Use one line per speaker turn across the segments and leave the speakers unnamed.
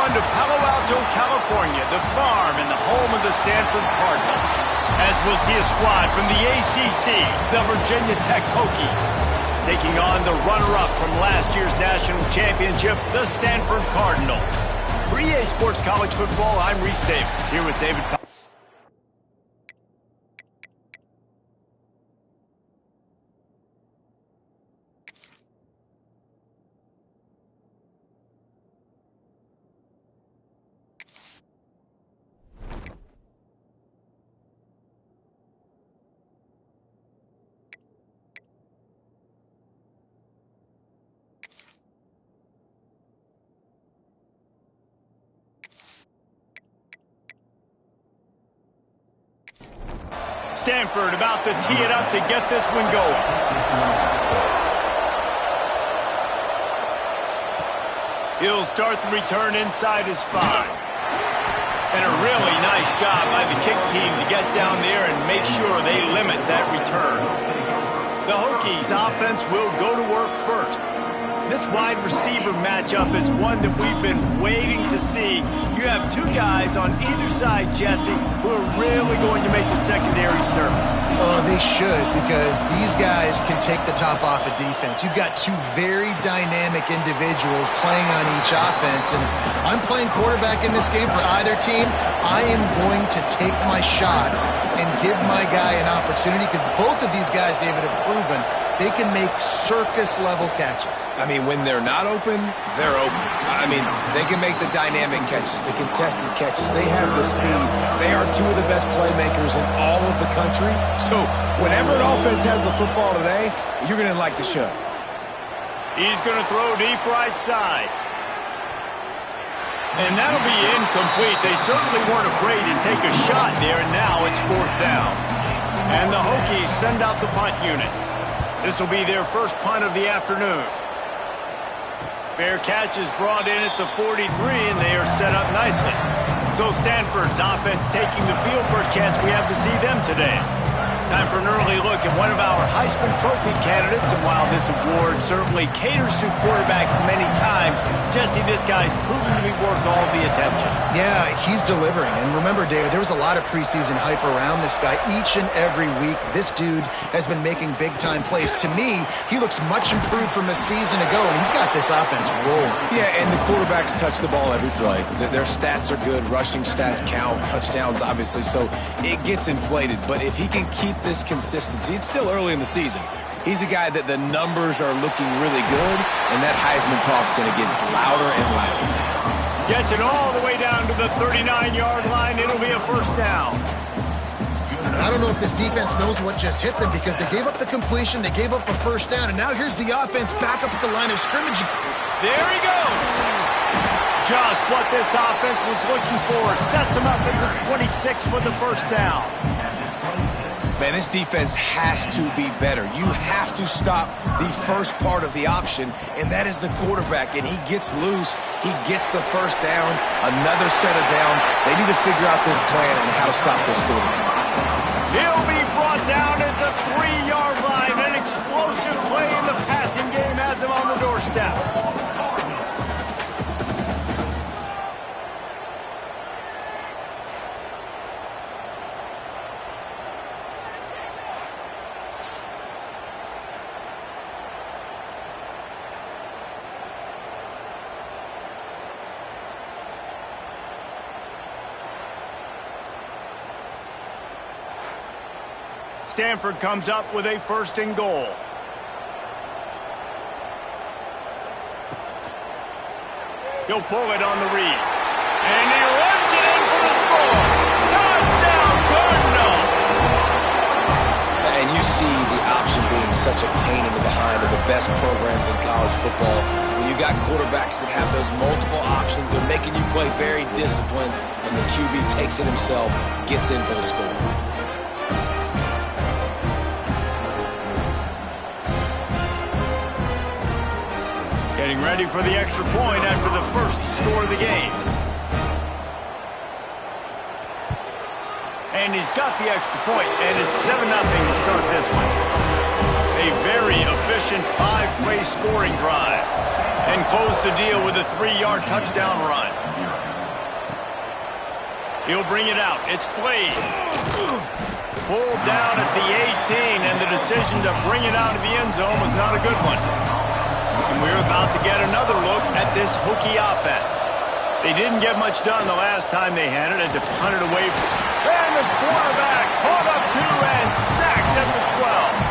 on to Palo Alto, California, the farm and the home of the Stanford Cardinals, as we'll see a squad from the ACC, the Virginia Tech Hokies, taking on the runner-up from last year's national championship, the Stanford Cardinals. For EA Sports College Football, I'm Reese Davis, here with David Powell. Stanford about to tee it up to get this one going. He'll start the return inside his 5. And a really nice job by the kick team to get down there and make sure they limit that return. The Hokies offense will go to work first. This wide receiver matchup is one that we've been waiting to see. You have two guys on either side, Jesse, who are really going to make the secondaries nervous.
Oh, they should, because these guys can take the top off of defense. You've got two very dynamic individuals playing on each offense, and if I'm playing quarterback in this game for either team, I am going to take my shots and give my guy an opportunity, because both of these guys, David, have proven they can make circus-level catches.
I mean, when they're not open, they're open. I mean, they can make the dynamic catches, the contested catches. They have the speed. They are two of the best playmakers in all of the country. So whenever an offense has the football today, you're going to like the show.
He's going to throw deep right side. And that'll be incomplete. They certainly weren't afraid to take a shot there, and now it's 4th down. And the Hokies send out the punt unit. This will be their first punt of the afternoon. Fair catch is brought in at the 43, and they are set up nicely. So Stanford's offense taking the field for a chance we have to see them today. Time for an early look at one of our Heisman Trophy candidates, and while this award certainly caters to quarterbacks many times, Jesse, this guy's proven to be worth all the attention.
Yeah, he's delivering. And remember, David, there was a lot of preseason hype around this guy. Each and every week, this dude has been making big-time plays. To me, he looks much improved from a season ago, and he's got this offense rolling.
Yeah, and the quarterbacks touch the ball every play. Their stats are good. Rushing stats count. Touchdowns, obviously, so it gets inflated. But if he can keep this consistency, it's still early in the season. He's a guy that the numbers are looking really good, and that Heisman talk's going to get louder and louder.
Gets it all the way down to the 39-yard line. It'll be a 1st down.
I don't know if this defense knows what just hit them, because they gave up the completion, they gave up a 1st down, and now here's the offense back up at the line of scrimmage.
There he goes. Just what this offense was looking for. Sets him up at the 26 with the 1st down.
Man, this defense has to be better. You have to stop the first part of the option, and that is the quarterback. And he gets loose. He gets the 1st down, another set of downs. They need to figure out this plan and how to stop this quarterback.
He'll be brought down at the 3-yard line. An explosive play in the passing game has him on the doorstep. Stanford comes up with a 1st and goal. He'll pull it on the read. And he runs it in for the score. Touchdown, Cardinal!
And you see the option being such a pain in the behind of the best programs in college football. When you got quarterbacks that have those multiple options, they're making you play very disciplined, and the QB takes it himself, gets in for the score.
Getting ready for the extra point after the 1st score of the game. And he's got the extra point, and it's 7-0 to start this one. A very efficient 5-play scoring drive. And close the deal with a 3-yard touchdown run. He'll bring it out. It's Slade. Pulled down at the 18, and the decision to bring it out of the end zone was not a good one. And we're about to get another look at this Hokie offense. They didn't get much done the last time they had it, and to punt it away. And the quarterback caught up to and sacked at the 12.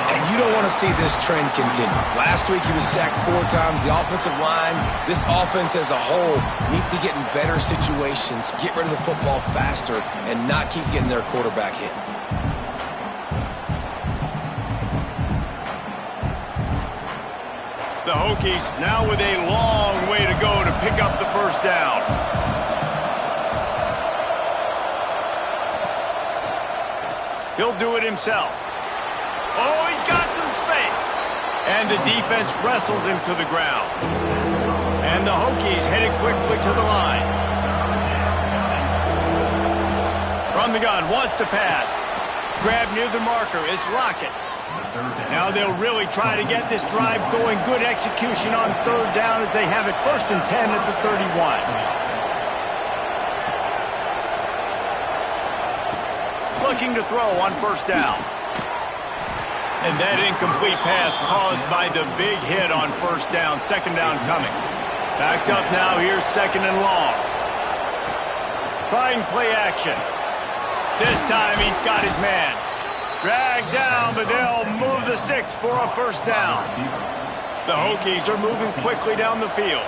And you don't want to see this trend continue. Last week he was sacked 4 times. The offensive line, this offense as a whole, needs to get in better situations, get rid of the football faster, and not keep getting their quarterback hit.
The Hokies now with a long way to go to pick up the first down. He'll do it himself. Oh, he's got some space. And the defense wrestles him to the ground. And the Hokies headed quickly to the line. From the gun, wants to pass. Grab near the marker, it's Lockett. Now they'll really try to get this drive going. Good execution on third down as they have it 1st and 10 at the 31. Looking to throw on first down. And that incomplete pass caused by the big hit on first down. 2nd down coming. Backed up now, here's 2nd and long. Trying play action. This time he's got his man. Dragged down, but they'll move the sticks for a first down. The Hokies are moving quickly down the field.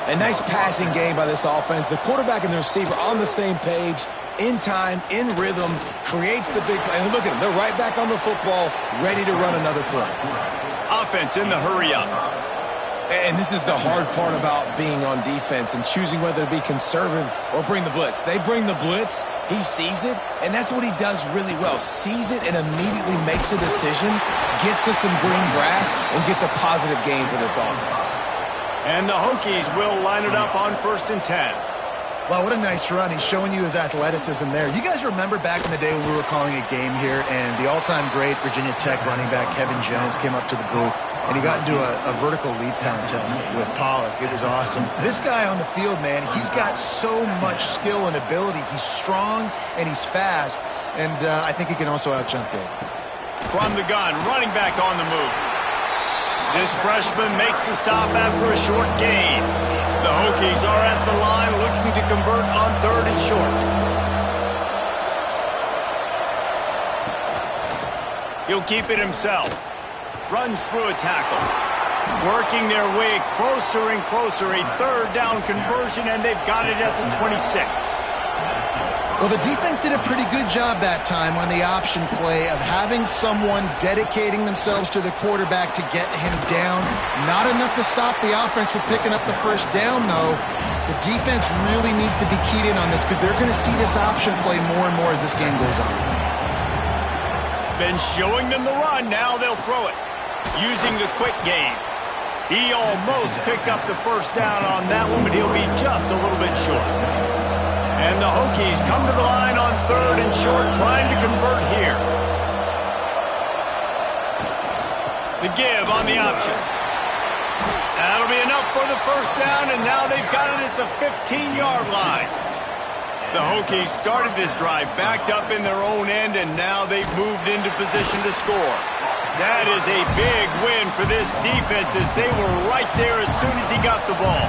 A nice passing game by this offense. The quarterback and the receiver on the same page, in time, in rhythm, creates the big play. And look at them. They're right back on the football, ready to run another play.
Offense in the hurry-up.
And this is the hard part about being on defense and choosing whether to be conservative or bring the blitz. They bring the blitz, he sees it, and that's what he does really well. Sees it and immediately makes a decision, gets to some green grass, and gets a positive gain for this offense.
And the Hokies will line it up on 1st and 10.
Wow, what a nice run. He's showing you his athleticism there. You guys remember back in the day when we were calling a game here and the all-time great Virginia Tech running back Kevin Jones came up to the booth and he got into a vertical leap contest with Pollock. It was awesome. This guy on the field, man, he's got so much skill and ability. He's strong and he's fast, and I think he can also out-jump Dave.
From the gun, running back on the move. This freshman makes the stop after a short gain. The Hokies are at the line looking to convert on 3rd and short. He'll keep it himself. Runs through a tackle. Working their way closer and closer. A 3rd down conversion, and they've got it at the 26.
Well, the defense did a pretty good job that time on the option play of having someone dedicating themselves to the quarterback to get him down. Not enough to stop the offense from picking up the first down, though. The defense really needs to be keyed in on this because they're going to see this option play more and more as this game goes on.
Been showing them the run, now they'll throw it. Using the quick game. He almost picked up the first down on that one, but he'll be just a little bit short. And the Hokies come to the line on 3rd and short, trying to convert here. The give on the option. That'll be enough for the first down, and now they've got it at the 15-yard line. The Hokies started this drive backed up in their own end, and now they've moved into position to score. That is a big win for this defense as they were right there as soon as he got the ball.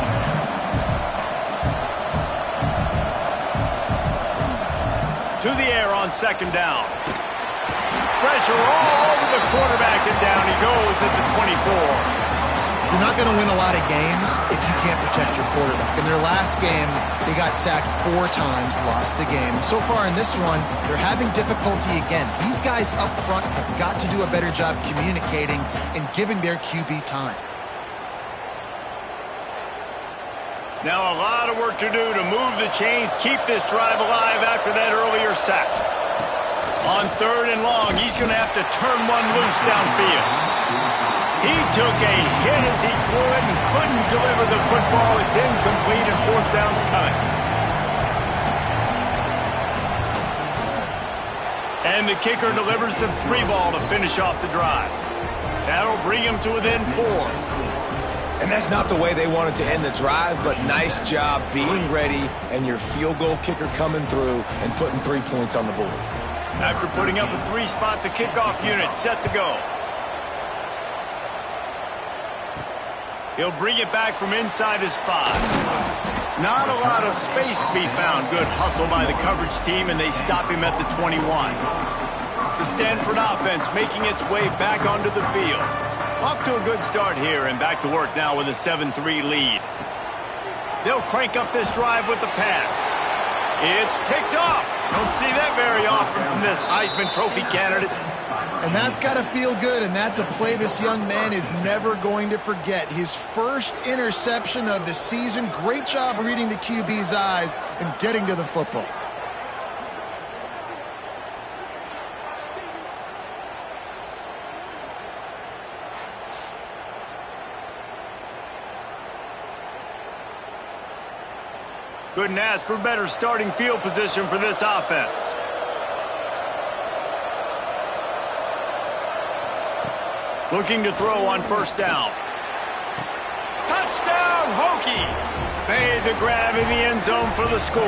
To the air on 2nd down. Pressure all over the quarterback, and down he goes at the 24.
You're not going to win a lot of games if you can't protect your quarterback. In their last game, they got sacked 4 times, lost the game. And so far in this one, they're having difficulty again. These guys up front have got to do a better job communicating and giving their QB time.
Now a lot of work to do to move the chains, keep this drive alive after that earlier sack. On 3rd and long, he's going to have to turn one loose downfield. He took a hit as he threw it and couldn't deliver the football. It's incomplete, and 4th down's coming. And the kicker delivers the 3 ball to finish off the drive. That'll bring him to within 4.
And that's not the way they wanted to end the drive, but nice job being ready and your field goal kicker coming through and putting 3 points on the board.
After putting up a 3-spot, the kickoff unit set to go. He'll bring it back from inside his 5. Not a lot of space to be found. Good hustle by the coverage team, and they stop him at the 21. The Stanford offense making its way back onto the field. Off to a good start here, and back to work now with a 7-3 lead. They'll crank up this drive with the pass. It's picked off. Don't see that very often from this Heisman Trophy candidate.
And that's got to feel good, and that's a play this young man is never going to forget. His first interception of the season. Great job reading the QB's eyes and getting to the football.
Couldn't ask for better starting field position for this offense. Looking to throw on first down. Touchdown, Hokies! Made the grab in the end zone for the score.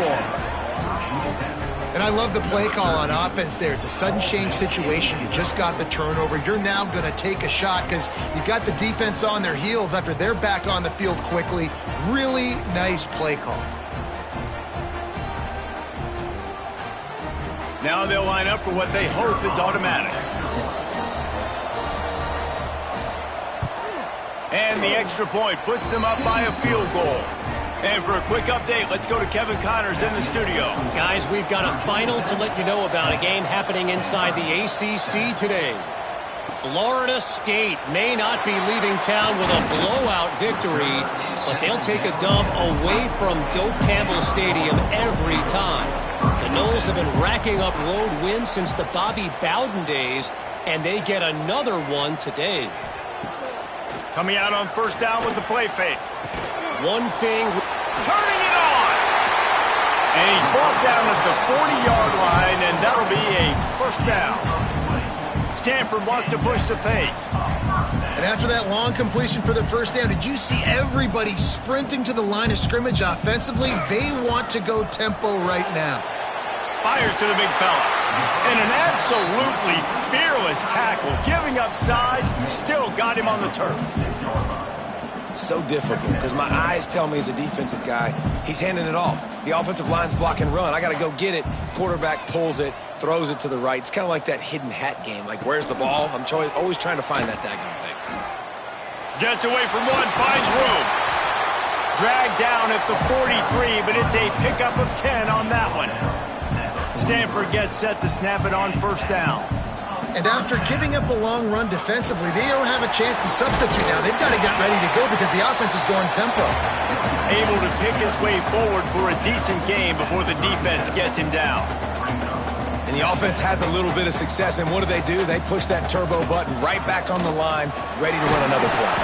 And I love the play call on offense there. It's a sudden change situation. You just got the turnover. You're now going to take a shot because you got the defense on their heels after they're back on the field quickly. Really nice play call.
Now they'll line up for what they hope is automatic. And the extra point puts them up by a field goal. And for a quick update, let's go to Kevin Connors in the studio.
Guys, we've got a final to let you know about, a game happening inside the ACC today. Florida State may not be leaving town with a blowout victory, but they'll take a dub away from Doak Campbell Stadium every time. The Noles have been racking up road wins since the Bobby Bowden days, and they get another one today.
Coming out on first down with the play fake.
One thing...
Turning it on! And he's brought down at the 40-yard line, and that'll be a first down. Stanford wants to push the pace.
And after that long completion for the first down, did you see everybody sprinting to the line of scrimmage offensively? They want to go tempo right now.
Fires to the big fella. And an absolutely fearless tackle. Giving up size, still got him on the turf.
So difficult because my eyes tell me as a defensive guy, he's handing it off. The offensive line's block and run. I got to go get it. Quarterback pulls it, throws it to the right. It's kind of like that hidden hat game. Like, where's the ball? I'm always trying to find that daggone thing.
Gets away from one, finds room. Dragged down at the 43, but it's a pickup of 10 on that one. Stanford gets set to snap it on first down.
And after giving up a long run defensively, they don't have a chance to substitute now. They've got to get ready to go because the offense is going tempo.
Able to pick his way forward for a decent game before the defense gets him down.
And the offense has a little bit of success, and what do? They push that turbo button right back on the line, ready to run another play.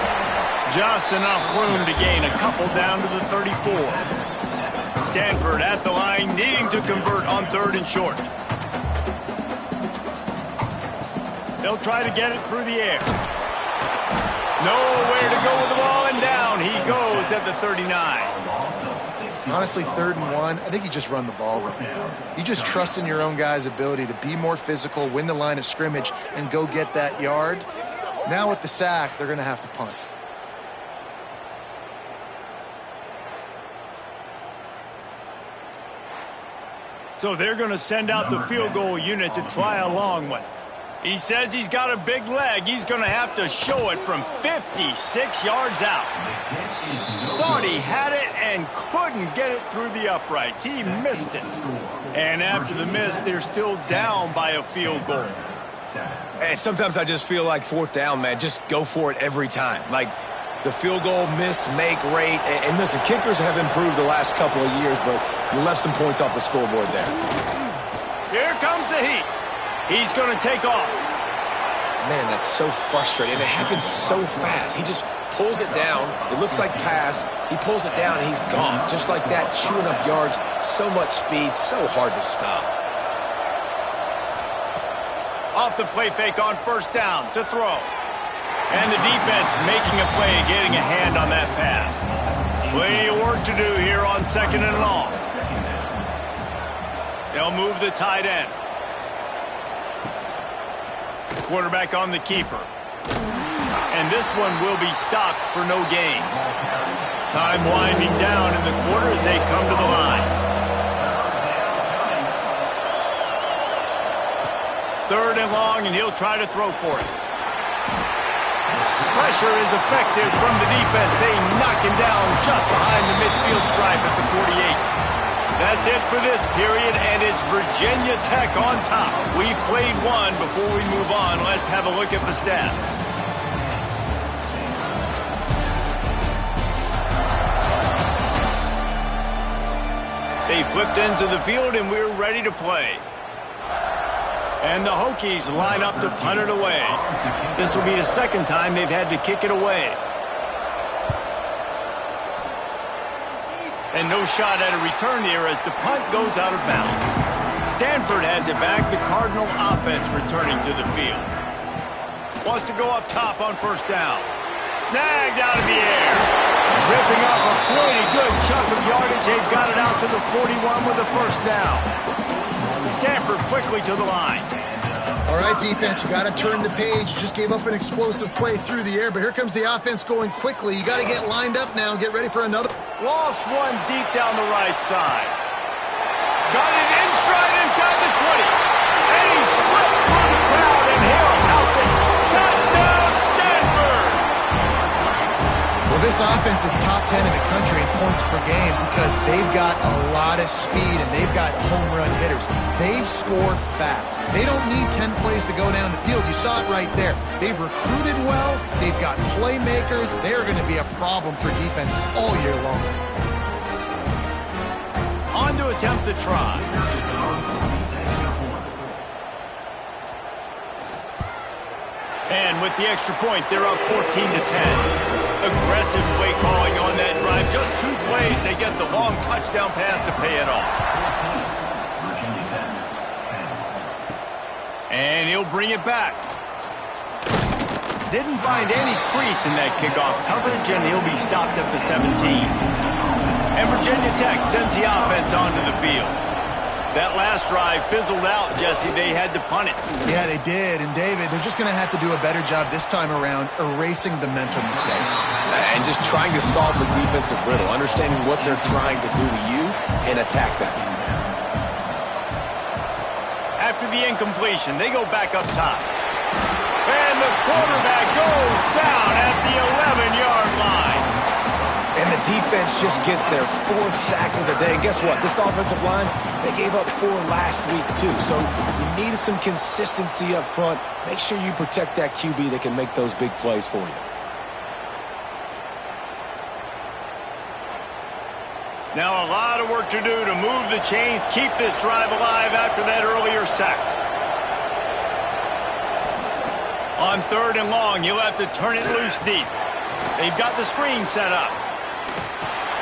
Just enough room to gain a couple down to the 34. Stanford at the line, needing to convert on third and short. They'll try to get it through the air. Nowhere to go with the ball, and down he goes at the 39.
Honestly, 3rd and 1, I think you just run the ball, though. You just trust in your own guy's ability to be more physical, win the line of scrimmage, and go get that yard. Now with the sack, they're going to have to punt.
So they're going to send out the field goal unit to try a long one. He says he's got a big leg. He's going to have to show it from 56 yards out. Thought he had it and couldn't get it through the uprights. He missed it. And after the miss, they're still down by a field goal.
And sometimes I just feel like 4th down, man, just go for it every time. Like the field goal miss-make rate. And listen, kickers have improved the last couple of years, but you left some points off the scoreboard there.
Here comes the heat. He's going to take off.
Man, that's so frustrating. And it happens so fast. He just pulls it down. It looks like pass. He pulls it down, and he's gone. Just like that, chewing up yards. So much speed, so hard to stop.
Off the play fake on first down to throw. And the defense making a play, getting a hand on that pass. Plenty of work to do here on 2nd and long. They'll move the tight end. Quarterback on the keeper. And this one will be stopped for no gain. Time winding down in the quarter as they come to the line. 3rd and long, and he'll try to throw for it. Pressure is effective from the defense. They knock him down just behind the midfield stripe at the 48. That's it for this period, and it's Virginia Tech on top. We've played one. Before we move on, let's have a look at the stats. They flipped into the field, and we're ready to play. And the Hokies line up to punt it away. This will be the 2nd time they've had to kick it away. And no shot at a return here as the punt goes out of bounds. Stanford has it back. The Cardinal offense returning to the field. Wants to go up top on 1st down. Snagged out of the air. Ripping off a pretty good chunk of yardage. They've got it out to the 41 with a 1st down. Stanford quickly to the line.
All right, defense, you got to turn the page. Just gave up an explosive play through the air, but here comes the offense going quickly. You got to get lined up now and get ready for another.
Lost one deep down the right side. Got it in stride inside the 20. And he slipped through the crowd, and he'll house it. Touchdown, Stanford!
Well, this offense is top 10 in the country in points per game because they've got a lot of speed and they've got home run hitters. They score fast. They don't need 10 plays to go down the field. You saw it right there. They've recruited well. They've got playmakers. They're going to be a problem for defenses all year long.
On to attempt the try. And with the extra point, they're up 14-10. Aggressive play calling on that drive. Just 2 plays, they get the long touchdown pass to pay it off. And he'll bring it back. Didn't find any crease in that kickoff coverage, and he'll be stopped at the 17. And Virginia Tech sends the offense onto the field. That last drive fizzled out, Jesse. They had to punt it.
Yeah, they did. And, David, they're just going to have to do a better job this time around erasing the mental mistakes.
And just trying to solve the defensive riddle, understanding what they're trying to do to you and attack them.
After the incompletion, they go back up top. And the quarterback goes down at the 11-yard line.
And the defense just gets their 4th sack of the day. And guess what? This offensive line, they gave up 4 last week, too. So you need some consistency up front. Make sure you protect that QB that can make those big plays for you.
Now a lot of work to do to move the chains, keep this drive alive after that earlier sack. On 3rd and long, you'll have to turn it loose deep. They've got the screen set up.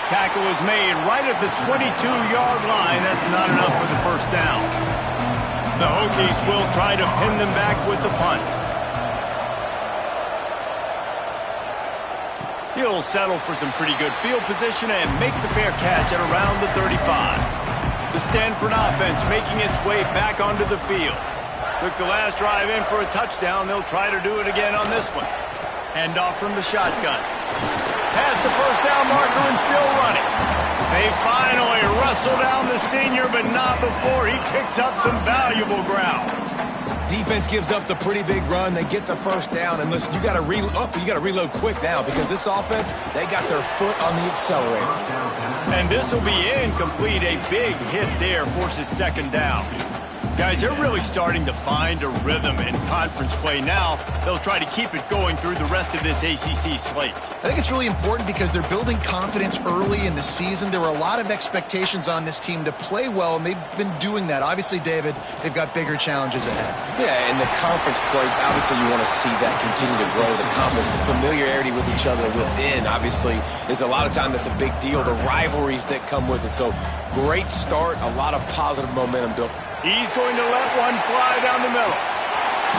Tackle is made right at the 22-yard line. That's not enough for the 1st down. The Hokies will try to pin them back with the punt. He'll settle for some pretty good field position and make the fair catch at around the 35. The Stanford offense making its way back onto the field. Took the last drive in for a touchdown. They'll try to do it again on this one. Hand off from the shotgun. Past the 1st down marker and still running. They finally wrestle down the senior, but not before he picks up some valuable ground.
Defense gives up the pretty big run. They get the 1st down. And listen, you got to reload quick now because this offense, they got their foot on the accelerator.
And this will be incomplete. A big hit there forces 2nd down. Guys, they're really starting to find a rhythm in conference play now. They'll try to keep it going through the rest of this ACC slate.
I think it's really important because they're building confidence early in the season. There were a lot of expectations on this team to play well, and they've been doing that. Obviously, David, they've got bigger challenges ahead.
Yeah, in the conference play, obviously you want to see that continue to grow. The confidence, the familiarity with each other within, obviously, is a lot of time that's a big deal. The rivalries that come with it. So, great start, a lot of positive momentum built.
He's going to let one fly down the middle.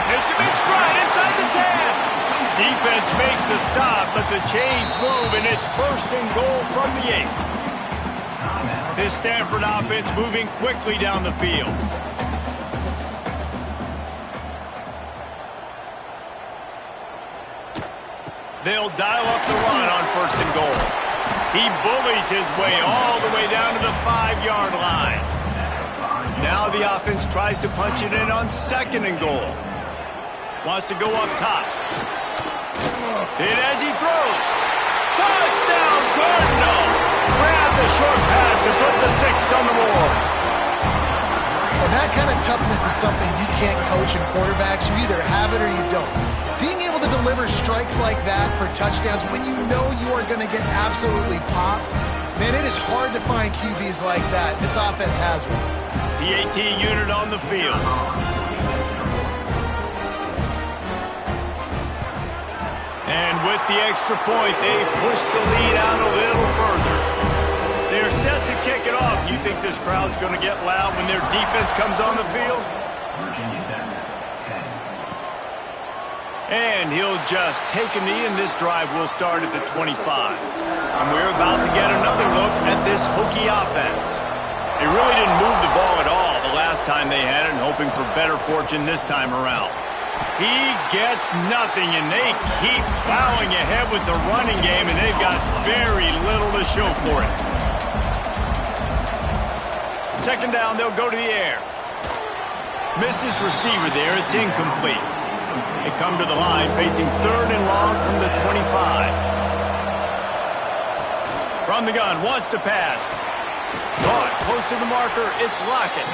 It's a big stride inside the 10. defense makes a stop, but the chains move, and it's 1st and goal from the 8. This Stanford offense moving quickly down the field. They'll dial up the run on 1st and goal. He bullies his way all the way down to the 5-yard line. Now the offense tries to punch it in on 2nd and goal. Wants to go up top. Hit as he throws. Touchdown, Cardinal! Grab the short pass to put the 6 on the board.
And that kind of toughness is something you can't coach in quarterbacks. You either have it or you don't. Being able to deliver strikes like that for touchdowns when you know you are going to get absolutely popped, man, it is hard to find QBs like that. This offense has one.
The AT unit on the field. And with the extra point, they push the lead out a little further. They're set to kick it off. You think this crowd's going to get loud when their defense comes on the field? And he'll just take a knee, and this drive will start at the 25. And we're about to get another look at this Hokie offense. They really didn't move the ball at all the last time they had it, and hoping for better fortune this time around. He gets nothing, and they keep plowing ahead with the running game, and they've got very little to show for it. 2nd down, they'll go to the air. Missed his receiver there. It's incomplete. They come to the line facing 3rd and long from the 25. From the gun, wants to pass. Caught close to the marker. It's Lockett.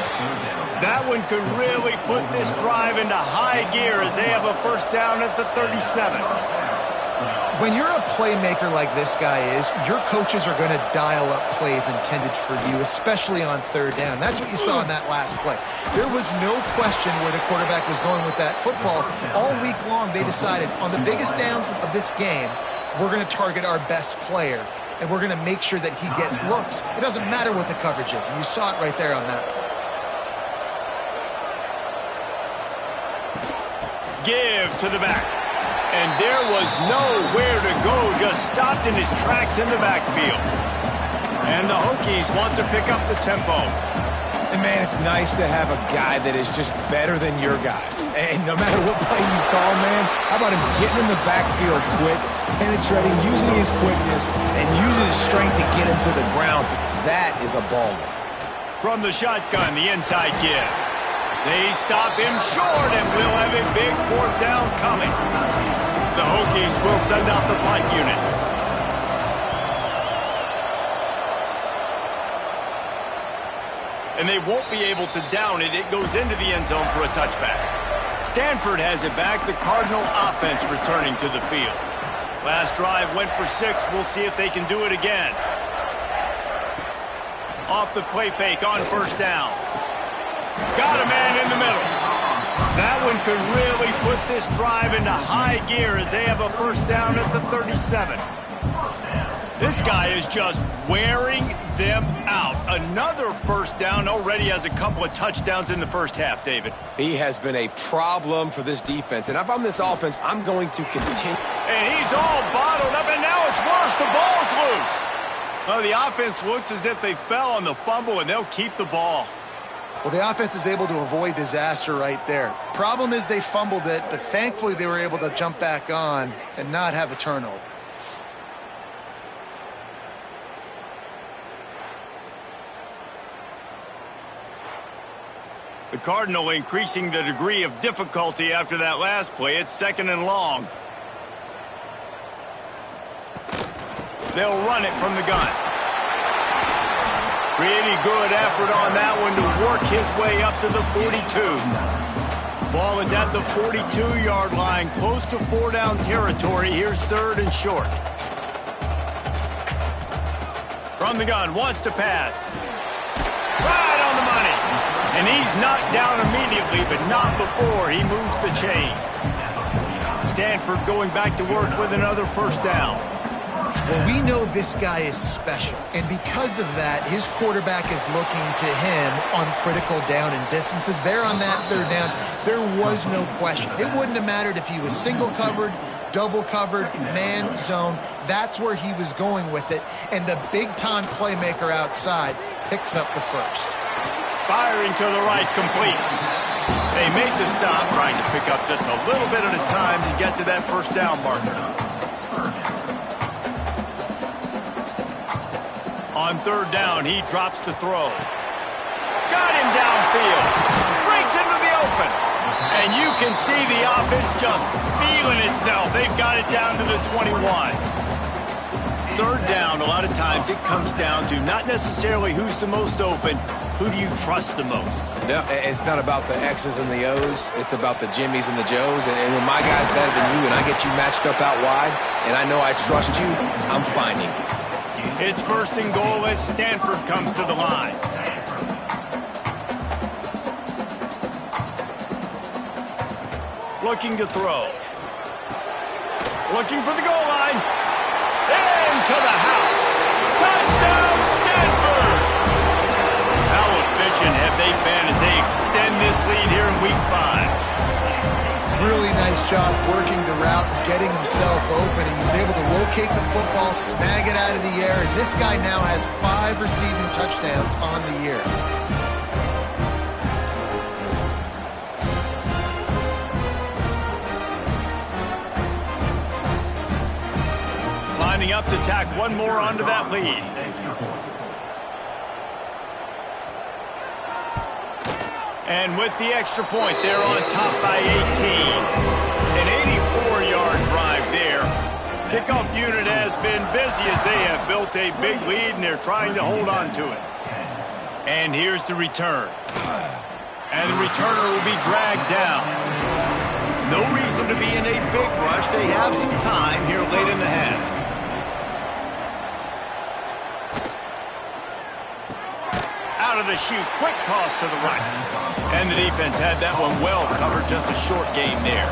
That one could really put this drive into high gear as they have a 1st down at the 37.
When you're a playmaker like this guy is, your coaches are going to dial up plays intended for you, especially on 3rd down. That's what you saw in that last play. There was no question where the quarterback was going with that football. All week long, they decided on the biggest downs of this game, we're going to target our best player, and we're going to make sure that he gets looks. It doesn't matter what the coverage is, and you saw it right there on that play.
Give to the back. And there was nowhere to go, just stopped in his tracks in the backfield. And the Hokies want to pick up the tempo.
And, man, it's nice to have a guy that is just better than your guys. And no matter what play you call, man, how about him getting in the backfield quick, penetrating, using his quickness, and using his strength to get him to the ground? That is a baller.
From the shotgun, the inside give. They stop him short, and we'll have a big 4th down coming. The Hokies will send out the punt unit. And they won't be able to down it. It goes into the end zone for a touchback. Stanford has it back. The Cardinal offense returning to the field. Last drive went for 6. We'll see if they can do it again. Off the play fake on 1st down. Got a man in the middle. That one could really put this drive into high gear as they have a 1st down at the 37. This guy is just wearing them out. Another 1st down, already has a couple of touchdowns in the 1st half, David.
He has been a problem for this defense. And if I'm this offense, I'm going to continue.
And he's all bottled up, and now it's worse. The ball's loose. Well, the offense looks as if they fell on the fumble, and they'll keep the ball.
Well, the offense is able to avoid disaster right there. Problem is they fumbled it, but thankfully they were able to jump back on and not have a turnover.
The Cardinal increasing the degree of difficulty after that last play. It's 2nd and long. They'll run it from the gun. Pretty good effort on that one to work his way up to the 42. Ball is at the 42-yard line, close to 4-down territory. Here's 3rd and short. From the gun, wants to pass. Right on the money. And he's knocked down immediately, but not before he moves the chains. Stanford going back to work with another 1st down.
Well, we know this guy is special, and because of that, his quarterback is looking to him on critical down and distances. There on that 3rd down, there was no question. It wouldn't have mattered if he was single covered, double covered, man zone. That's where he was going with it. And the big-time playmaker outside picks up the first.
Firing to the right, complete. They make the stop, trying to pick up just a little bit at a time to get to that first down marker. On third down, he drops to throw. Got him downfield. Breaks into the open. And you can see the offense just feeling itself. They've got it down to the 21. Third down, a lot of times it comes down to not necessarily who's the most open, who do you trust the most?
Yeah, it's not about the X's and the O's. It's about the Jimmys and the Joes. And when my guy's better than you and I get you matched up out wide and I know I trust you, I'm finding you.
It's first and goal as Stanford comes to the line. Looking to throw. Looking for the goal line. Into the house. Touchdown, Stanford! How efficient have they been as they extend this lead here in Week 5?
Really nice job working the route and getting himself open. And he's able to locate the football, snag it out of the air, and this guy now has 5 receiving touchdowns on the year.
Lining up to tack one more onto that lead. And with the extra point, they're on top by 18. An 84-yard drive there. Kickoff unit has been busy as they have built a big lead, and they're trying to hold on to it. And here's the return. And the returner will be dragged down. No reason to be in a big rush. They have some time here late in the half. Out of the chute, quick toss to the right. And the defense had that one well covered, just a short game there.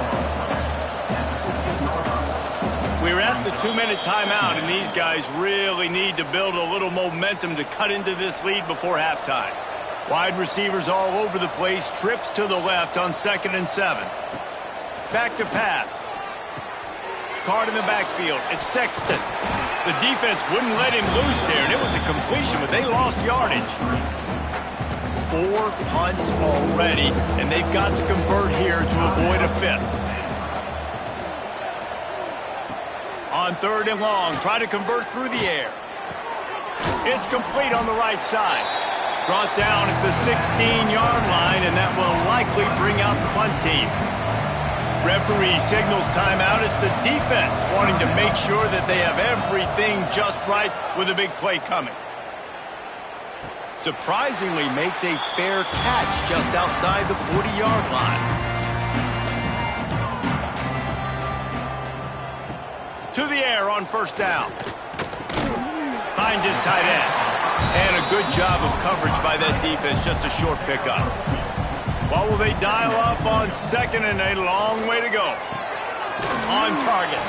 We're at the 2-minute timeout, and these guys really need to build a little momentum to cut into this lead before halftime. Wide receivers all over the place, trips to the left on 2nd and 7. Back to pass. Card in the backfield. It's Sexton. The defense wouldn't let him loose there, and it was a completion, but they lost yardage. 4 punts already, and they've got to convert here to avoid a 5th. On 3rd and long, try to convert through the air. It's complete on the right side. Brought down at the 16-yard line, and that will likely bring out the punt team. Referee signals timeout. It's the defense wanting to make sure that they have everything just right with a big play coming. Surprisingly makes a fair catch just outside the 40-yard line. To the air on 1st down. Finds his tight end. And a good job of coverage by that defense, just a short pickup. What will they dial up on 2nd and a long way to go? On target.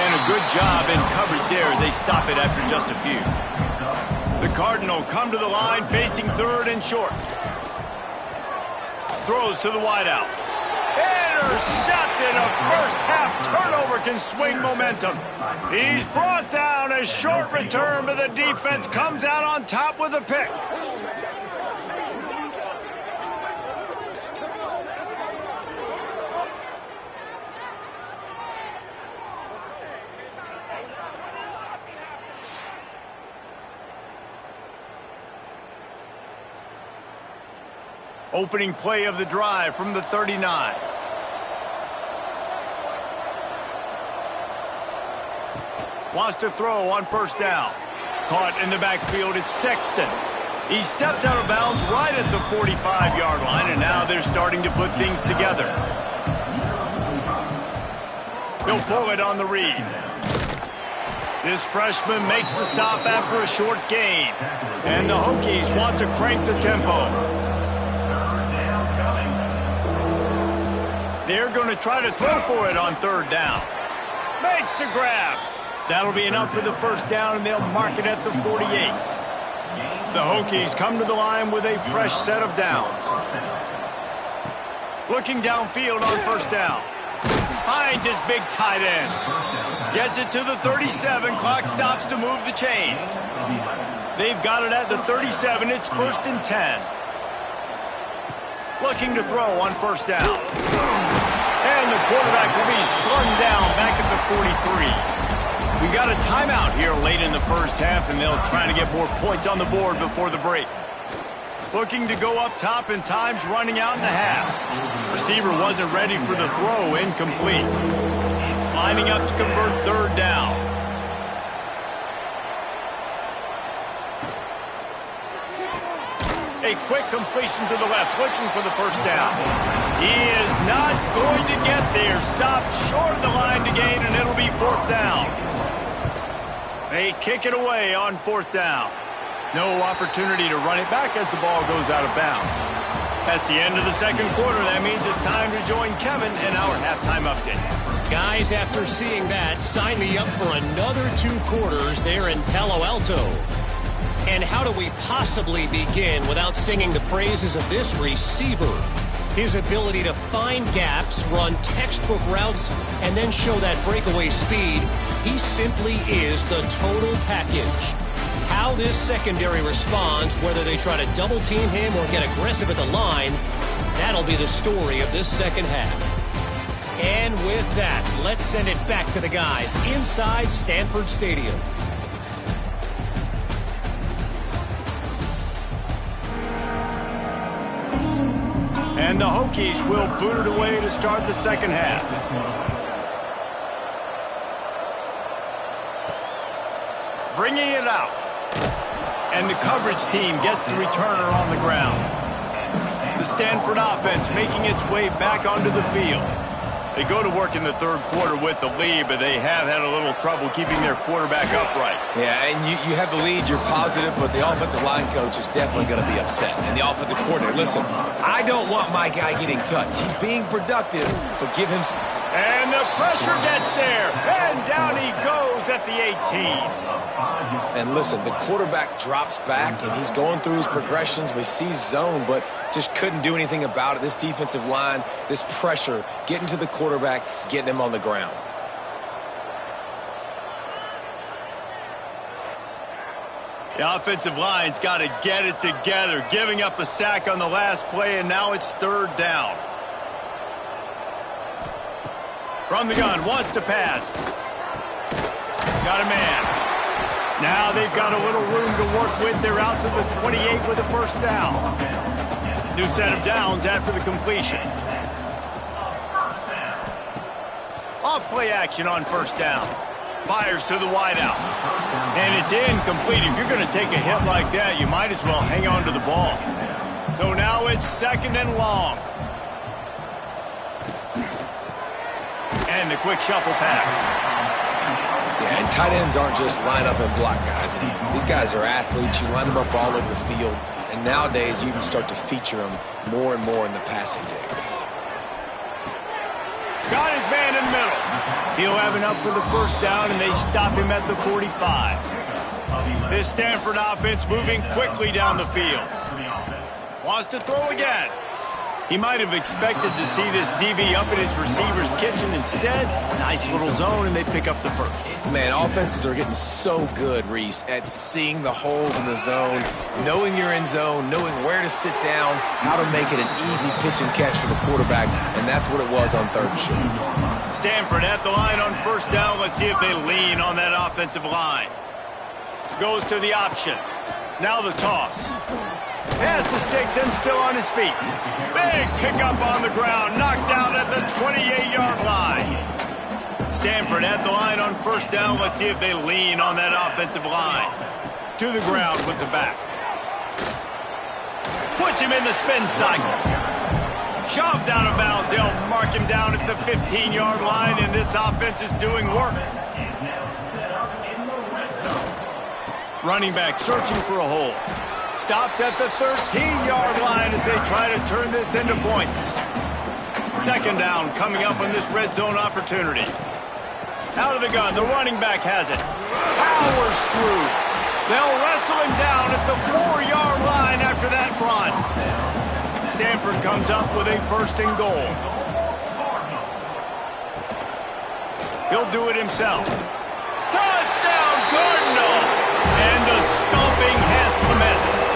And a good job in coverage there as they stop it after just a few. The Cardinal come to the line facing 3rd and short. Throws to the wideout. Intercepted. A first-half turnover can swing momentum. He's brought down. A short return, but the defense comes out on top with a pick. Opening play of the drive from the 39. Wants to throw on 1st down. Caught in the backfield, it's Sexton. He steps out of bounds right at the 45-yard line, and now they're starting to put things together. He'll pull it on the read. This freshman makes the stop after a short gain. And the Hokies want to crank the tempo. They're going to try to throw for it on 3rd down. Makes the grab. That'll be enough for the 1st down, and they'll mark it at the 48. The Hokies come to the line with a fresh set of downs. Looking downfield on 1st down. finds his big tight end. Gets it to the 37. Clock stops to move the chains. They've got it at the 37. It's 1st and 10. Looking to throw on 1st down. And the quarterback will be slung down back at the 43. We got a timeout here late in the first half, and they'll try to get more points on the board before the break. Looking to go up top, and time's running out in the half. Receiver wasn't ready for the throw, incomplete. Lining up to convert 3rd down. A quick completion to the left, looking for the 1st down. He is not going to get there. Stopped short of the line to gain, and it'll be 4th down. They kick it away on 4th down. No opportunity to run it back as the ball goes out of bounds. That's the end of the 2nd quarter. That means it's time to join Kevin in our halftime update.
Guys, after seeing that, sign me up for another 2 quarters there in Palo Alto. And how do we possibly begin without singing the praises of this receiver? His ability to find gaps, run textbook routes, and then show that breakaway speed. He simply is the total package. How this secondary responds, whether they try to double team him or get aggressive at the line, that'll be the story of this 2nd half. And with that, let's send it back to the guys inside Stanford Stadium.
And the Hokies will boot it away to start the 2nd half. Bringing it out. And the coverage team gets the returner on the ground. The Stanford offense making its way back onto the field. They go to work in the 3rd quarter with the lead, but they have had a little trouble keeping their quarterback upright.
Yeah, and you have the lead, you're positive, but the offensive line coach is definitely going to be upset. And the offensive coordinator, listen, I don't want my guy getting touched. He's being productive, but give him some...
And the pressure gets there, and down he goes at the 18.
And listen, the quarterback drops back, and he's going through his progressions. We see zone, but just couldn't do anything about it. This defensive line, this pressure, getting to the quarterback, getting him on the ground.
The offensive line's got to get it together, giving up a sack on the last play, and now it's 3rd down. From the gun, wants to pass. Got a man. Now they've got a little room to work with. They're out to the 28 with a 1st down. New set of downs after the completion. Off play action on 1st down. Fires to the wideout. And it's incomplete. If you're going to take a hit like that, you might as well hang on to the ball. So now it's 2nd and long. And the quick shuffle pass.
Yeah, and tight ends aren't just line up and block guys anymore. These guys are athletes. You line them up all over the field. And nowadays, you can start to feature them more and more in the passing game.
Got his man in the middle. He'll have enough for the 1st down, and they stop him at the 45. This Stanford offense moving quickly down the field. Wants to throw again. He might have expected to see this DB up in his receiver's kitchen. Instead, nice little zone, and they pick up the 1st.
Man, offenses are getting so good, Reese, at seeing the holes in the zone, knowing you're in zone, knowing where to sit down, how to make it an easy pitch and catch for the quarterback, and that's what it was on 3rd and short.
Stanford at the line on 1st down. Let's see if they lean on that offensive line. Goes to the option. Now the toss. Pass the sticks and still on his feet. Big pickup on the ground. Knocked out at the 28-yard line. Stanford at the line on 1st down. Let's see if they lean on that offensive line. To the ground with the back. Puts him in the spin cycle. Shoved out of bounds. They'll mark him down at the 15-yard line, and this offense is doing work. Running back searching for a hole. Stopped at the 13-yard line as they try to turn this into points. 2nd down coming up on this red zone opportunity. Out of the gun, the running back has it. Powers through. They'll wrestle him down at the 4-yard line after that run. Stanford comes up with a 1st and goal. He'll do it himself. Touchdown, Cardinal! And the stomping has commenced.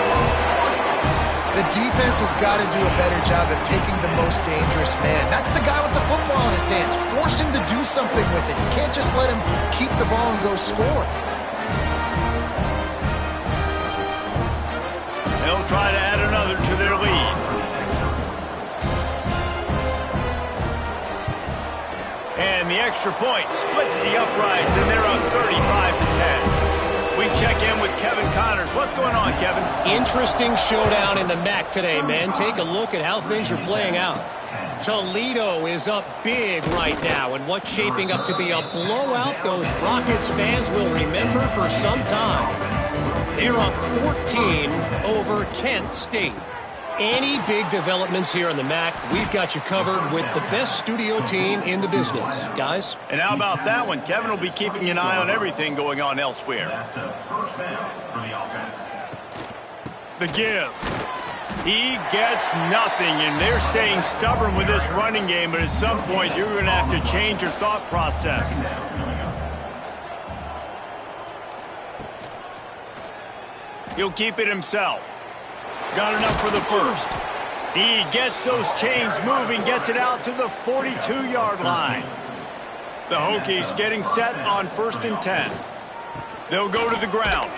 The defense has got to do a better job of taking the most dangerous man. That's the guy with the football in his hands. Force him to do something with it. You can't just let him keep the ball and go score.
They'll try to add another to their lead. And the extra point splits the uprights, and they're up 35-10. We check in with Kevin Connors. What's going on, Kevin?
Interesting showdown in the MAC today, man. Take a look at how things are playing out. Toledo is up big right now, and what's shaping up to be a blowout those Rockets fans will remember for some time. They're up 14 over Kent State. Any big developments here in the MAC, we've got you covered with the best studio team in the business, guys.
And how about that one? Kevin will be keeping an eye on everything going on elsewhere. The give. He gets nothing, and they're staying stubborn with this running game, but at some point you're going to have to change your thought process. He'll keep it himself. Got enough for the first. He gets those chains moving, gets it out to the 42-yard line. The Hokies getting set on 1st and 10. They'll go to the ground.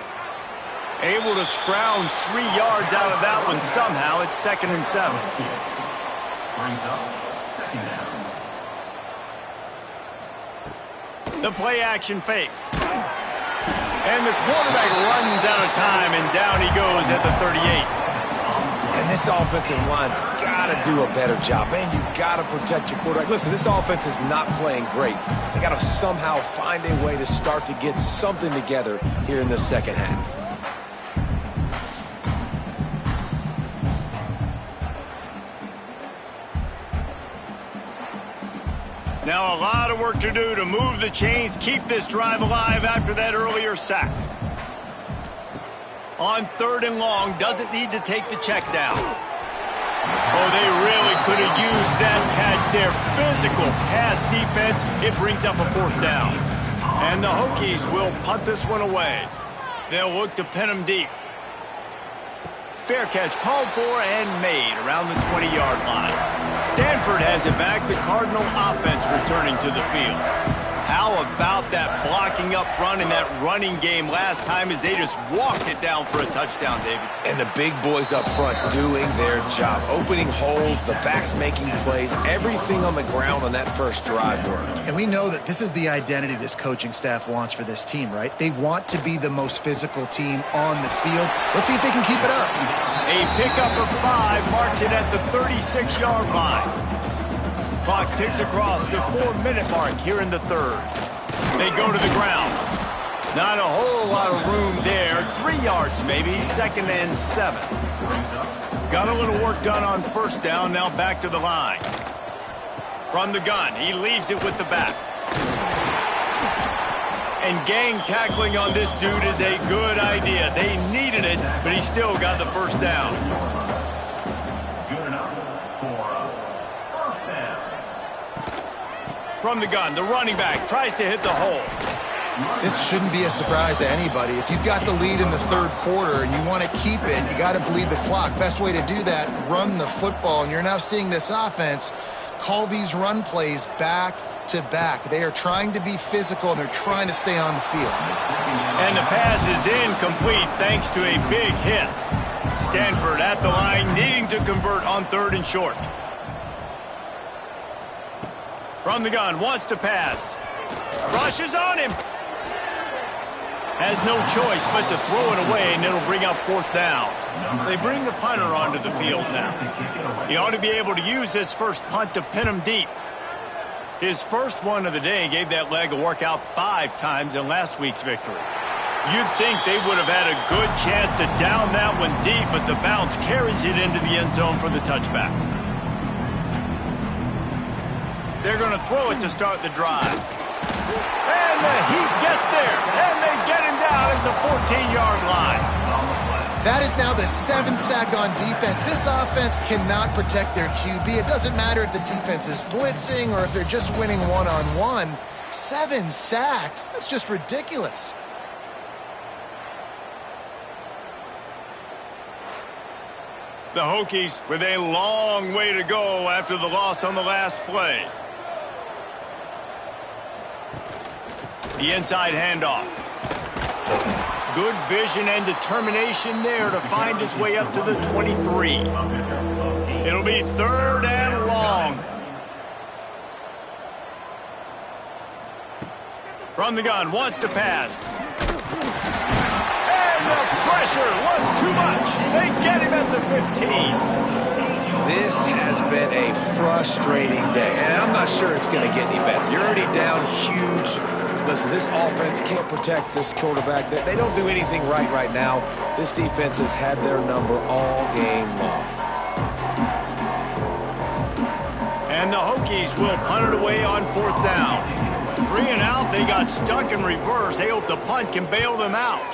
Able to scrounge 3 yards out of that one somehow. It's 2nd and 7. The play action fake. And the quarterback runs out of time, and down he goes at the 38.
And this offensive line's got to do a better job. Man, you got to protect your quarterback. Listen, this offense is not playing great. They got to somehow find a way to start to get something together here in the second half.
Now a lot of work to do to move the chains, keep this drive alive after that earlier sack. On 3rd and long, doesn't need to take the check down. Oh, they really could have used that catch there. Physical pass defense. It brings up a 4th down. And the Hokies will punt this one away. They'll look to pin him deep. Fair catch called for and made around the 20-yard line. Stanford has it back. The Cardinal offense returning to the field. How about that blocking up front in that running game last time as they just walked it down for a touchdown, David?
And the big boys up front doing their job. Opening holes, the backs making plays. Everything on the ground on that first drive worked.
And we know that this is the identity this coaching staff wants for this team, right? They want to be the most physical team on the field. Let's see if they can keep it up.
A pickup of 5 marks it at the 36-yard line. Clock ticks across the 4-minute mark here in the 3rd. They go to the ground. Not a whole lot of room there. 3 yards maybe. 2nd and 7. Got a little work done on 1st down. Now back to the line. From the gun, he leaves it with the back. And gang tackling on this dude is a good idea. They needed it, but he still got the 1st down. From the gun, the running back tries to hit the hole.
This shouldn't be a surprise to anybody. If you've got the lead in the 3rd quarter and you want to keep it, you got to bleed the clock. Best way to do that, run the football. And you're now seeing this offense call these run plays back to back. They are trying to be physical, and they're trying to stay on the field.
And the pass is incomplete thanks to a big hit. Stanford at the line, needing to convert on 3rd and short. From the gun, wants to pass. Rushes on him. Has no choice but to throw it away, and it'll bring up 4th down. They bring the punter onto the field now. He ought to be able to use this first punt to pin him deep. His first one of the day gave that leg a workout 5 times in last week's victory. You'd think they would have had a good chance to down that one deep, but the bounce carries it into the end zone for the touchback. They're going to throw it to start the drive. And the Heat gets there, and they get him down at the 14-yard line.
That is now the 7th sack on defense. This offense cannot protect their QB. It doesn't matter if the defense is blitzing or if they're just winning one-on-one. 7 sacks? That's just ridiculous.
The Hokies with a long way to go after the loss on the last play. The inside handoff. Good vision and determination there to find his way up to the 23. It'll be 3rd and long. From the gun, wants to pass. And the pressure was too much. They get him at the 15.
This has been a frustrating day, and I'm not sure it's going to get any better. You're already down huge. Listen, this offense can't protect this quarterback. They don't do anything right now. This defense has had their number all game long.
And the Hokies will punt it away on 4th down. 3 and out, they got stuck in reverse. They hope the punt can bail them out.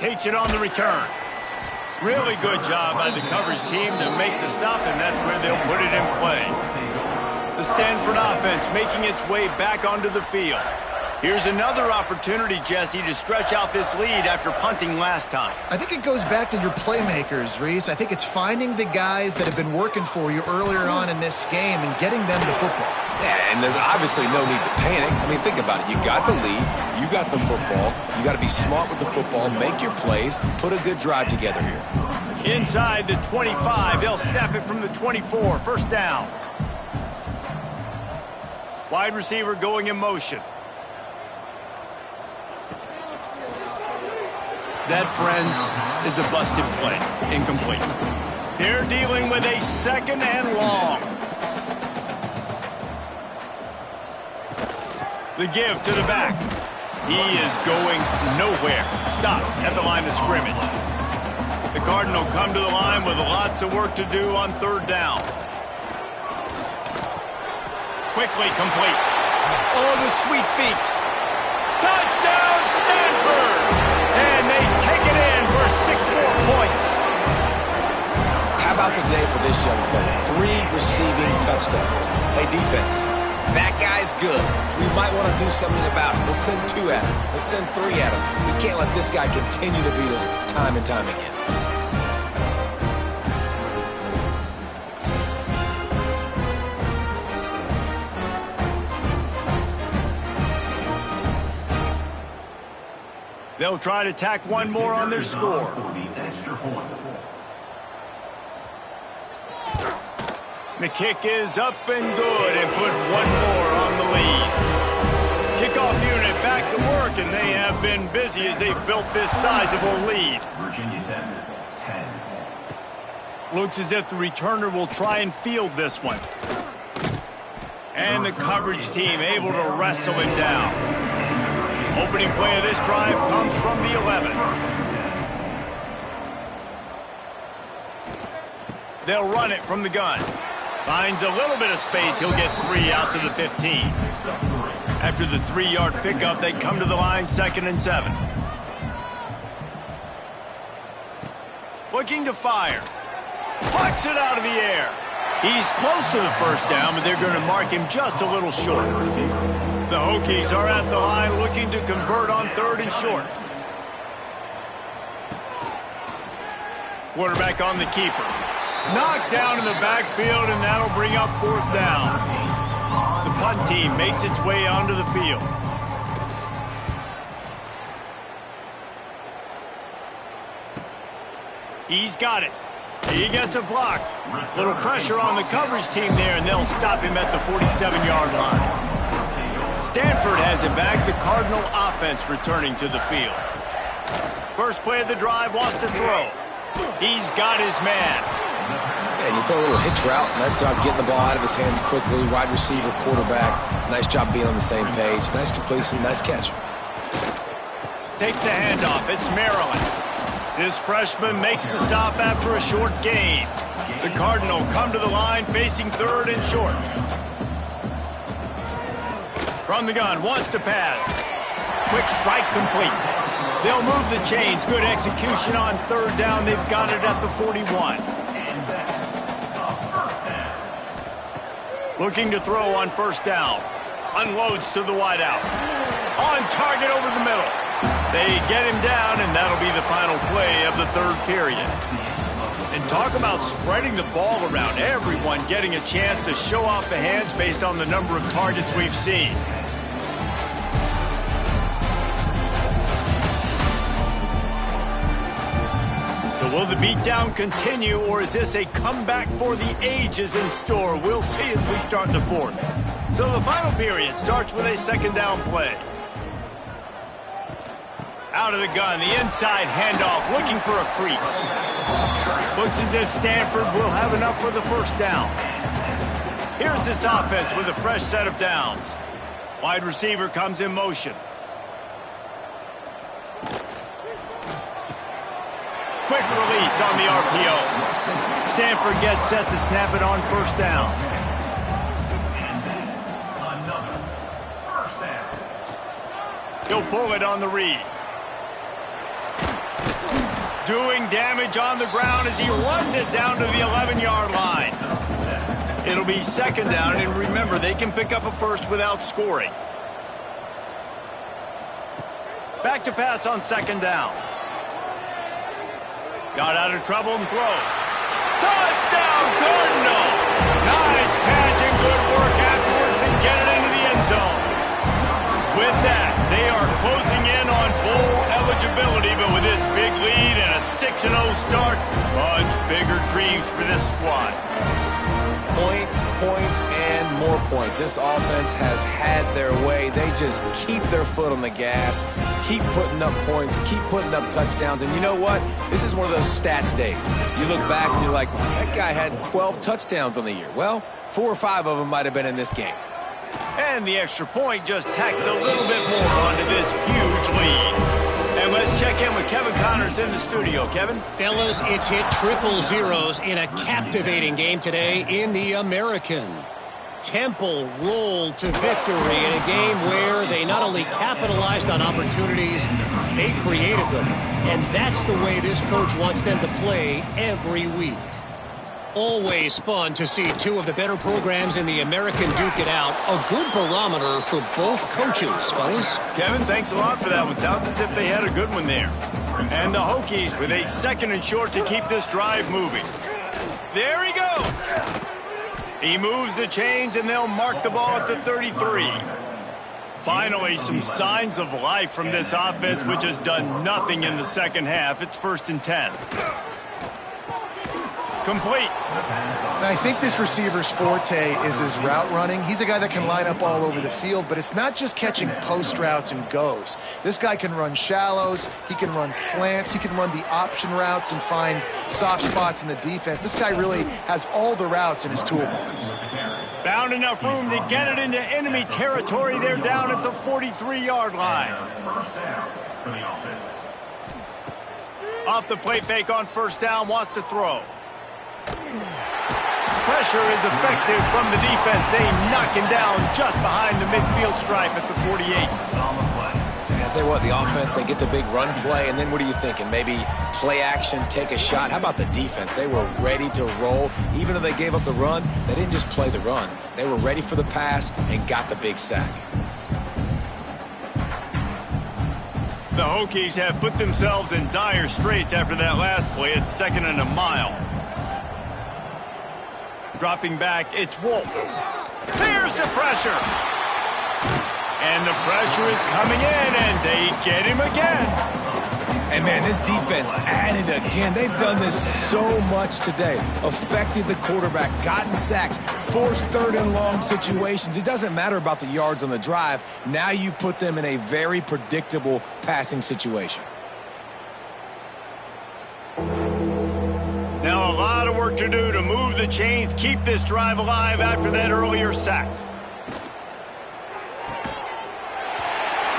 Takes it on the return. Really good job by the coverage team to make the stop, and that's where they'll put it in play. The Stanford offense making its way back onto the field. Here's another opportunity, Jesse, to stretch out this lead after punting last time.
I think it goes back to your playmakers, Reese. I think it's finding the guys that have been working for you earlier on in this game and getting them the football.
Yeah, and there's obviously no need to panic. I mean, think about it. You got the lead. You got the football. You got to be smart with the football, make your plays, put a good drive together here.
Inside the 25, they'll snap it from the 24. 1st down. Wide receiver going in motion. That, friends, is a busted play. Incomplete. They're dealing with a 2nd and long. The give to the back. He is going nowhere. Stop at the line of scrimmage. The Cardinal come to the line with lots of work to do on 3rd down. Quickly complete. Oh, the sweet feet. Touchdown, Stanford! And they take it in for 6 more points.
How about the day for this young fella? 3 receiving touchdowns. Hey, defense, that guy's good. We might want to do something about it. Let's send 2 at him. Let's send 3 at him. We can't let this guy continue to beat us time and time again.
They'll try to tack 1 more on their score. The kick is up and good and put 1 more on the lead. Kickoff unit back to work, and they have been busy as they've built this sizable lead. Looks as if the returner will try and field this one. And the coverage team able to wrestle him down. Opening play of this drive comes from the 11. They'll run it from the gun. Finds a little bit of space. He'll get 3 out to the 15. After the 3-yard pickup, they come to the line 2nd and 7. Looking to fire. Plucks it out of the air. He's close to the 1st down, but they're going to mark him just a little short. The Hokies are at the line looking to convert on 3rd and short. Quarterback on the keeper. Knocked down in the backfield, and that'll bring up 4th down. The punt team makes its way onto the field. He's got it. He gets a block. Little pressure on the coverage team there, and they'll stop him at the 47-yard line. Stanford has it back. The Cardinal offense returning to the field. First play of the drive, wants to throw. He's got his man.
And you throw a little hitch route. Nice job getting the ball out of his hands quickly. Wide receiver, quarterback. Nice job being on the same page. Nice completion, nice catch.
Takes the handoff. It's Maryland. This freshman makes the stop after a short gain. The Cardinal come to the line facing 3rd and short. From the gun, wants to pass. Quick strike complete. They'll move the chains. Good execution on 3rd down. They've got it at the 41. Looking to throw on first down. Unloads to the wideout. On target over the middle. They get him down, and that'll be the final play of the third period. And talk about spreading the ball around. Everyone getting a chance to show off the hands based on the number of targets we've seen. So will the beatdown continue, or is this a comeback for the ages in store? We'll see as we start the fourth. So the final period starts with a second down play. Out of the gun, the inside handoff, looking for a crease. Looks as if Stanford will have enough for the first down. Here's this offense with a fresh set of downs. Wide receiver comes in motion. Quick release on the RPO. Stanford gets set to snap it on first down. He'll pull it on the read. Doing damage on the ground as he runs it down to the 11-yard line. It'll be second down, and remember, they can pick up a first without scoring. Back to pass on second down. Got out of trouble and throws. Touchdown, Cardinal! Nice catch and good work afterwards to get it into the end zone. With that, they are closing in on bowl eligibility, but with this big lead and a 6-0 start, much bigger dreams for this squad.
Points, points, and more points. This offense has had their way. They just keep their foot on the gas, keep putting up points, keep putting up touchdowns. And you know what? This is one of those stats days. You look back and you're like, that guy had 12 touchdowns on the year. Well, 4 or 5 of them might have been in this game.
And the extra point just tacks a little bit more onto this huge lead. And let's check in with Kevin Connors in the studio. Kevin?
Fellas, it's hit triple zeros in a captivating game today in the American. Temple rolled to victory in a game where they not only capitalized on opportunities, they created them. And that's the way this coach wants them to play every week. Always fun to see two of the better programs in the American duke it out. A good barometer for both coaches, fellas.
Kevin, thanks a lot for that one. Sounds as if they had a good one there. And the Hokies with a second and short to keep this drive moving. There he goes. He moves the chains, and they'll mark the ball at the 33. Finally, some signs of life from this offense, which has done nothing in the second half. It's 1st and 10. Complete.
And I think this receiver's forte is his route running. He's a guy that can line up all over the field, but it's not just catching post routes and goes. This guy can run shallows, he can run slants, he can run the option routes and find soft spots in the defense. This guy really has all the routes in his toolbox.
Found enough room to get it into enemy territory. They're down at the 43-yard line. Off the play fake on first down, wants to throw. Pressure is effective from the defense. They knock him down just behind the midfield stripe at the 48.
I tell you what, the offense, they get the big run play, and then what are you thinking? Maybe play action, take a shot. How about the defense? They were ready to roll. Even though they gave up the run, they didn't just play the run. They were ready for the pass and got the big sack.
The Hokies have put themselves in dire straits after that last play. It's 2nd and a mile. Dropping back, it's Wolf. There's the pressure. And the pressure is coming in, and they get him again.
And, man, this defense added again. They've done this so much today. Affected the quarterback, gotten sacks, forced 3rd and long situations. It doesn't matter about the yards on the drive. Now you've put them in a very predictable passing situation.
Now a lot of work to do to move the chains, keep this drive alive after that earlier sack.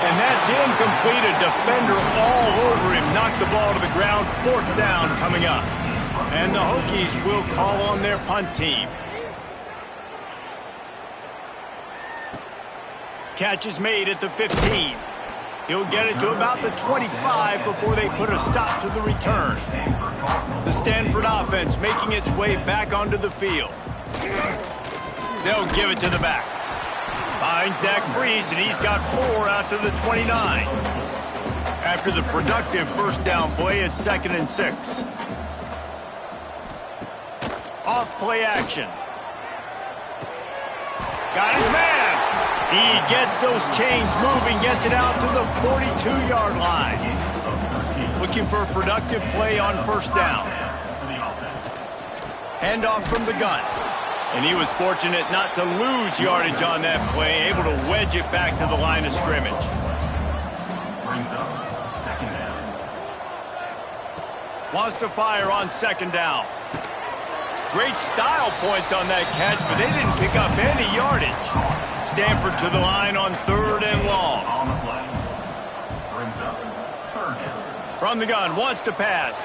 And that's incomplete. A defender all over him. Knocked the ball to the ground. 4th down coming up. And the Hokies will call on their punt team. Catch is made at the 15. He'll get it to about the 25 before they put a stop to the return. The Stanford offense making its way back onto the field. They'll give it to the back. Finds that crease, and he's got 4 out to the 29. After the productive first down play, it's 2nd and 6. Off play action. Got his man. He gets those chains moving, gets it out to the 42-yard line. Looking for a productive play on first down. Handoff from the gun. And he was fortunate not to lose yardage on that play, able to wedge it back to the line of scrimmage. Wants to fire on 2nd down. Great style points on that catch, but they didn't pick up any yardage. Stanford to the line on 3rd and long. From the gun, wants to pass.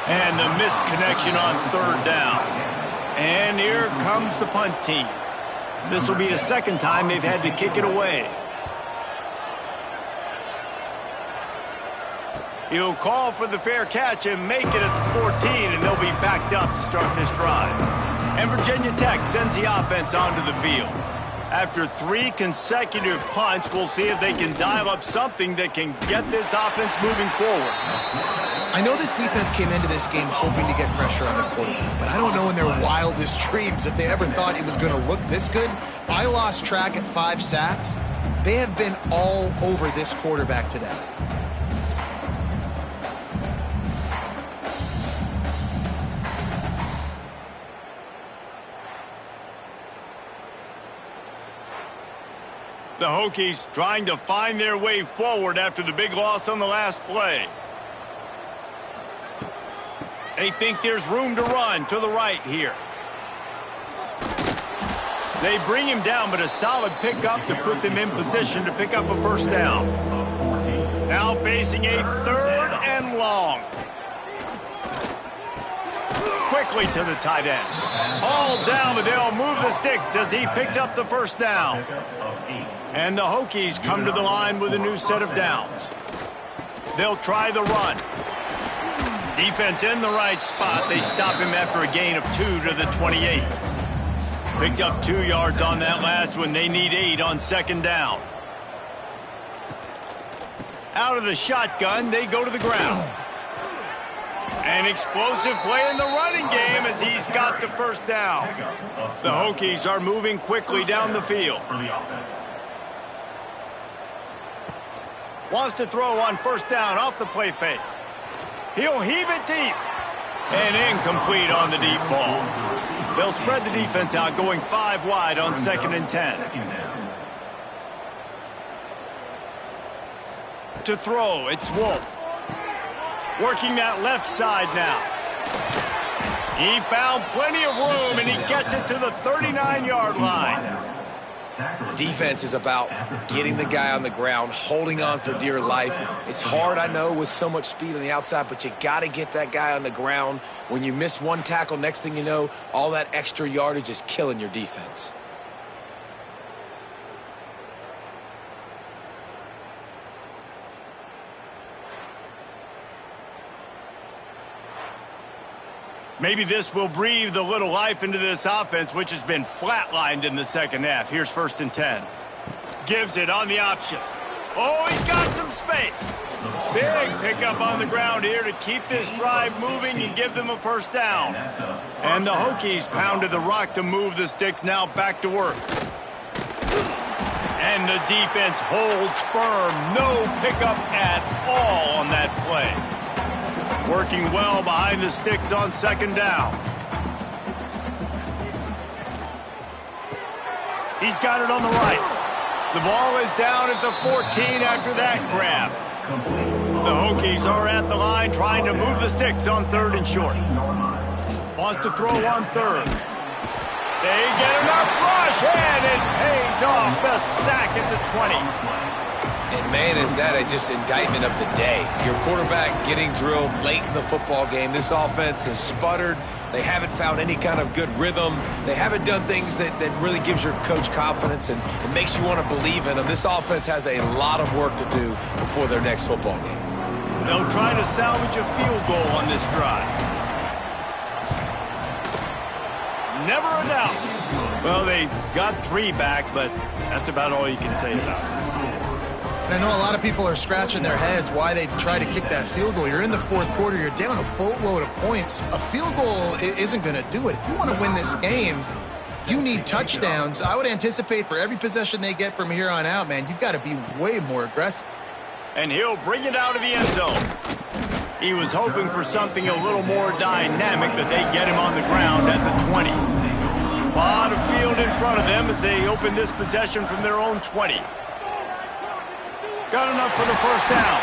And the misconnection on 3rd down. And here comes the punt team. This will be the 2nd time they've had to kick it away. He'll call for the fair catch and make it at the 14, and they'll be backed up to start this drive. And Virginia Tech sends the offense onto the field. After 3 consecutive punts, we'll see if they can dial up something that can get this offense moving forward.
I know this defense came into this game hoping to get pressure on the quarterback, but I don't know in their wildest dreams if they ever thought it was going to look this good. I lost track at 5 sacks. They have been all over this quarterback today.
The Hokies trying to find their way forward after the big loss on the last play. They think there's room to run to the right here. They bring him down, but a solid pickup to put them in position to pick up a first down. Now facing a 3rd and long. Quickly to the tight end. All down, but they'll move the sticks as he picks up the first down. And the Hokies come to the line with a new set of downs. They'll try the run. Defense in the right spot. They stop him after a gain of 2 to the 28. Picked up 2 yards on that last one. They need 8 on 2nd down. Out of the shotgun, they go to the ground. An explosive play in the running game as he's got the first down. The Hokies are moving quickly down the field. Wants to throw on first down off the play fake. He'll heave it deep. And incomplete on the deep ball. They'll spread the defense out, going 5 wide on 2nd and 10. To throw, it's Wolf. Working that left side now. He found plenty of room, and he gets it to the 39-yard line.
Defense is about getting the guy on the ground, holding on for dear life. It's hard, I know, with so much speed on the outside, but you got to get that guy on the ground. When you miss one tackle, next thing you know, all that extra yardage is killing your defense.
Maybe this will breathe a little life into this offense, which has been flatlined in the 2nd half. Here's 1st and 10. Gives it on the option. Oh, he's got some space. Big pickup on the ground here to keep this drive moving and give them a first down. And the Hokies pounded the rock to move the sticks, now back to work. And the defense holds firm. No pickup at all on that play. Working well behind the sticks on 2nd down. He's got it on the right. The ball is down at the 14 after that grab. The Hokies are at the line trying to move the sticks on 3rd and short. Wants to throw on 3rd. They get enough rush, and it pays off. The sack at the 20.
And, man, is that just indictment of the day. Your quarterback getting drilled late in the football game. This offense has sputtered. They haven't found any kind of good rhythm. They haven't done things that really gives your coach confidence and it makes you want to believe in them. This offense has a lot of work to do before their next football game.
They'll try to salvage a field goal on this drive. Never a doubt. Well, they got 3 back, but that's about all you can say about it.
And I know a lot of people are scratching their heads why they try to kick that field goal. You're in the fourth quarter. You're down a boatload of points. A field goal isn't going to do it. If you want to win this game, you need touchdowns. I would anticipate for every possession they get from here on out, man, you've got to be way more aggressive.
And he'll bring it out of the end zone. He was hoping for something a little more dynamic, but they get him on the ground at the 20. A lot of field in front of them as they open this possession from their own 20. Got enough for the first down.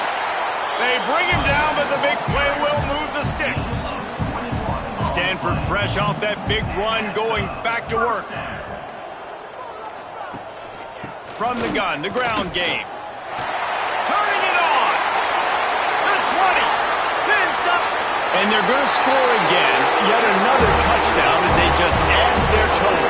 They bring him down, but the big play will move the sticks. Stanford fresh off that big run, going back to work. From the gun, the ground game. Turning it on. The 20. Then some. And they're going to score again. Yet another touchdown as they just add their total.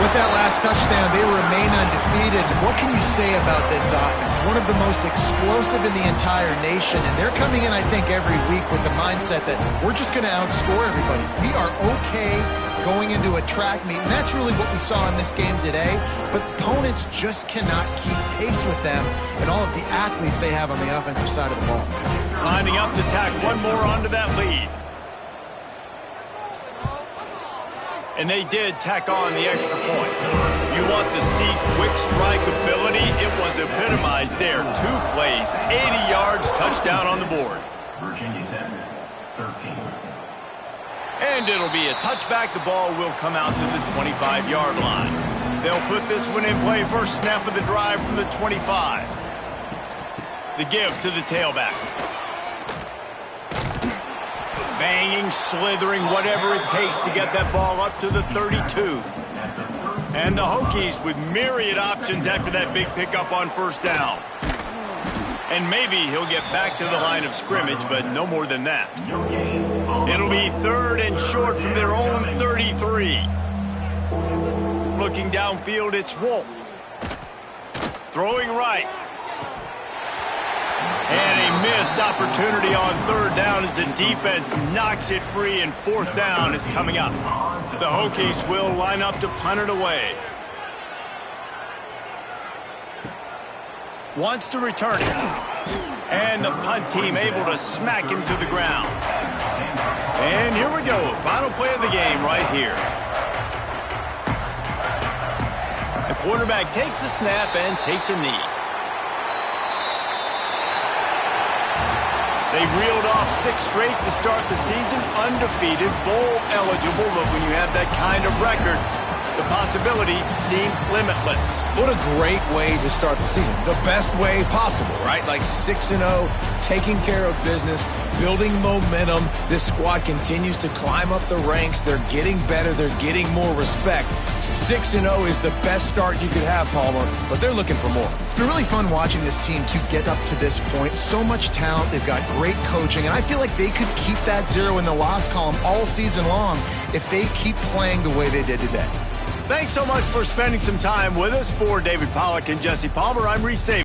With that last touchdown, they remain undefeated. What can you say about this offense? One of the most explosive in the entire nation, and they're coming in, I think, every week with the mindset that we're just going to outscore everybody. We are okay going into a track meet, and that's really what we saw in this game today. But opponents just cannot keep pace with them and all of the athletes they have on the offensive side of the ball.
Lining up to tack one more onto that lead. And they did tack on the extra point. You want to see quick strike ability? It was epitomized there. 2 plays, 80 yards, touchdown on the board.
Virginia 10, 13.
And it'll be a touchback. The ball will come out to the 25-yard line. They'll put this one in play. First snap of the drive from the 25. The give to the tailback. Banging, slithering, whatever it takes to get that ball up to the 32. And the Hokies with myriad options after that big pickup on first down. And maybe he'll get back to the line of scrimmage, but no more than that. It'll be 3rd and short from their own 33. Looking downfield, it's Wolf. Throwing right. And a missed opportunity on 3rd down as the defense knocks it free, and 4th down is coming up. The Hokies will line up to punt it away. Wants to return it. And the punt team able to smack him to the ground. And here we go. Final play of the game right here. The quarterback takes a snap and takes a knee. They reeled off 6 straight to start the season, undefeated, bowl eligible, but when you have that kind of record, the possibilities seem limitless.
What a great way to start the season. The best way possible, right? Like 6-0, taking care of business, building momentum. This squad continues to climb up the ranks. They're getting better. They're getting more respect. 6-0 is the best start you could have, Palmer, but they're looking for more.
It's been really fun watching this team to get up to this point. So much talent. They've got great coaching, and I feel like they could keep that 0 in the loss column all season long if they keep playing the way they did today.
Thanks so much for spending some time with us. For David Pollack and Jesse Palmer, I'm Reese Davis.